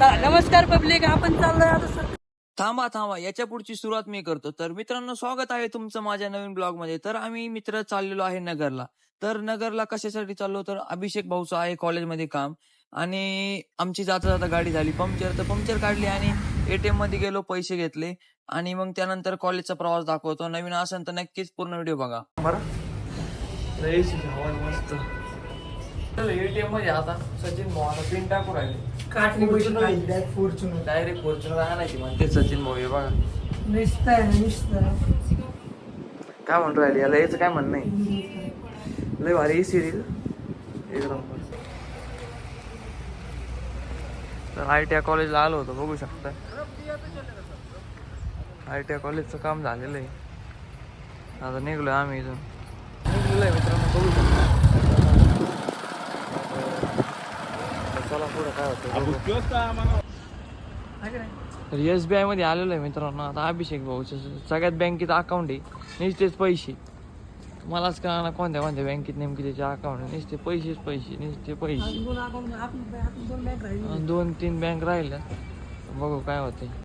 नमस्कार पब्लिक, आपण चाललोय आता सर. थांबा याच्या पुढची सुरुवात मी करतो. तर मित्रांनो, स्वागत आहे तुमचं माझ्या नवीन ब्लॉग मध्ये. तर आम्ही मित्र चाललेलो आहे नगरला. तर नगरला कशासाठी चाललो, तर अभिषेक भाऊचं आहे कॉलेजमध्ये काम, आणि आमची जाता जाता गाडी झाली पंक्चर. तर पंक्चर काढली आणि एटीएम मध्ये गेलो, पैसे घेतले, आणि मग त्यानंतर कॉलेजचा प्रवास दाखवतो. नवीन असेल तर नक्कीच पूर्ण व्हिडिओ बघा. बरं, मस्त एटीएम मध्ये आता सचिन भाऊ आता पिन टाकू राहिले. डायरेक्ट फॉर्च्युनर आणायची म्हणते सचिन भाऊ. हे बघा काय म्हणतो राहिले, याला याचं काय म्हणणं आहे. लय भारी सिरीज एकदम. तर ITI कॉलेजला आलो होतो, बघू शकता. ITI कॉलेजचं काम झालेलं आहे. आता निघलोय आम्ही इथून. निघलेलं आहे मित्रांनो, बघू शकता. चला पुढे काय होतं. तर SBI मध्ये आलेलो आहे मित्रांनो. आता अभिषेक भाऊचं सगळ्यात बँकेचं अकाउंट आहे, नुसतेच पैसे. मलाच कळणार कोणत्या कोणत्या बँकेत नेमकी त्याचे अकाउंट आहे. नुसते पैसेच पैसे, नुसते पैसे. 2-3 बँक राहिल्या, बघू काय होते.